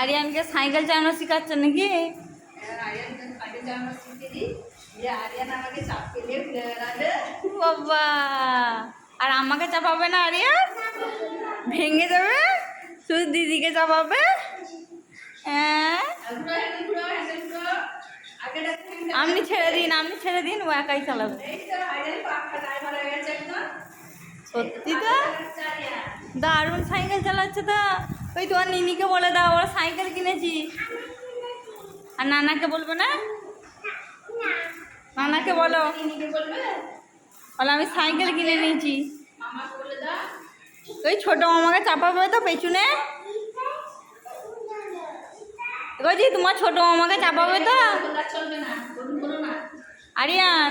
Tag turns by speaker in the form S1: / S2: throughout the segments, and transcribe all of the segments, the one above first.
S1: আরিয়ানকে cycle চালানো শেখাচ্ছ নাকি? বাবা, আর আমাকে চাপাবে না আরিয়ান? ভেঙে যাবে, শুধু দিদিকে চাপাবে। হ্যাঁ, আপনি ছেড়ে দিন, আপনি ছেড়ে দিন, ও একাই চালাবে। সত্যি তো দারুণ সাইকেল চালাচ্ছে তো। ওই তোমার নিনিকে বলে দাও ওরা সাইকেল কিনেছি। আর নানাকে বলবে না? নানাকে বলো, বলো আমি সাইকেল কিনে নিয়েছি। ওই ছোট মামাকে চাপাবে তো পেছনে। বলছি তোমার ছোট মামাকে চাপাবে তো? আরিয়ান,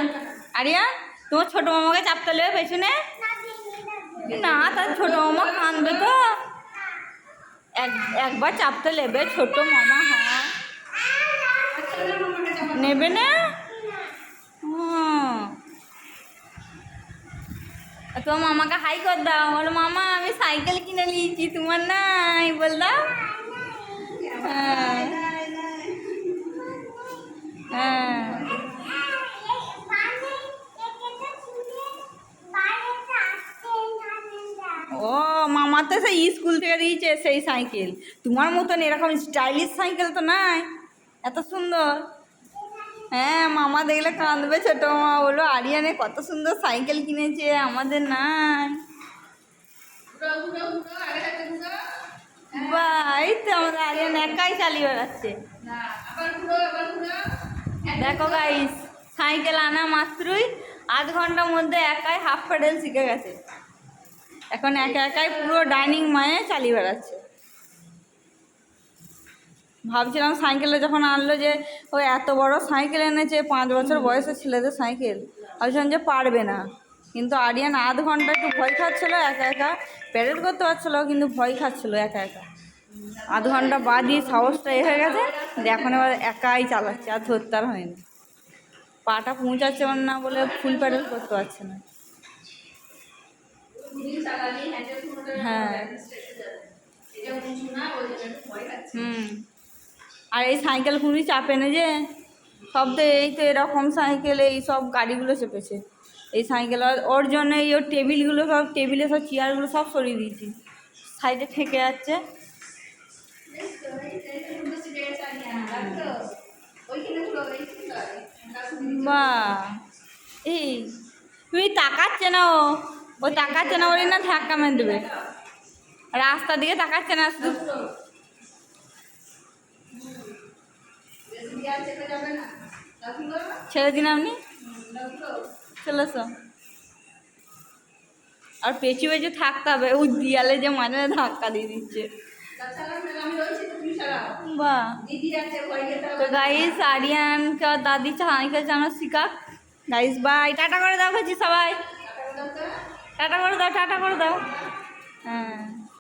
S1: আরিয়ান তোমার ছোট মামাকে চাপতে নেবে পেছনে? না, তার ছোট মামা কাঁদবে তো। একবার চাপতে নেবে, ছোট মামা। হ্যাঁ, নেবে না? তোমার মামাকে হাই কর দাও, বলো মামা আমি সাইকেল কিনে নিয়েছি, তোমার নাই বল দাও। হ্যাঁ হ্যাঁ, ও মামা তো সেই স্কুল থেকে দিয়েছে সেই সাইকেল। তোমার মতন এরকম স্টাইলিশ সাইকেল তো নাই, এত সুন্দর। হ্যাঁ, মামা দেখলে কাঁদবে, ছোট মামা বলো আরিয়ানে কত সুন্দর সাইকেল কিনেছে, আমাদের নাই। বাই তো আমাদের আরিয়ান একাই চালিয়ে বেড়াচ্ছে। দেখো গাইস, সাইকেল আনা মাত্রই আধ ঘন্টার মধ্যে একাই হাফ প্যাডেল শিখে গেছে। এখন একা একাই পুরো ডাইনিং মায়ে চালিয়ে বেড়াচ্ছে। ভাবছিলাম সাইকেলে যখন আনলো যে ও এত বড় সাইকেল এনেছে, 5 বছর বয়সের ছেলেদের সাইকেল, ভাবছিলাম যে পারবে না। কিন্তু আরিয়ান আধ ঘন্টা একটু ভয় খাচ্ছিলো, একা একা প্যারেড করতে পারছিলো, কিন্তু ভয় খাচ্ছিলো একা একা। আধ ঘন্টা বাদই সাহসটা হয়ে গেছে, এখন এবার একাই চালাচ্ছে, আর ধরতে আর হয়নি। পাটা পৌঁছাচ্ছে না বলে ফুল প্যাডেল করতে পারছে না। হ্যাঁ, আর এই সাইকেল খুবই চাপে না যে সব তো, এই তো এরকম সাইকেল এই সব গাড়িগুলো চেপেছে এই সাইকেল। ওর জন্য এই ওর টেবিলগুলো সব, টেবিলে সব চেয়ারগুলো সব সরিয়ে দিয়েছি, সাইডে ঠেকে যাচ্ছে। বাহ, এই তুমি তাকাচ্ছে না, ও তাকাচ্ছে না বলে না ধাক্কা মেরে দেবে। রাস্তার দিকে তাকাচ্ছে না শুধু। ছেড়ে দিন আপনি, চলে এসো। আর পেছু পেছু থাকতে হবে, ওই দিয়ালে যে মাঝে মাঝে ধাক্কা দিয়ে দিচ্ছে। বাহ, তো গাইস আরিয়ানকে দাদি সাইকেল চালানো শিখাক। গাইস বাই, টাটা করে দাও, খাচ্ছি সবাই, টাটা করে দাও, টাটা করে দাও। হ্যাঁ।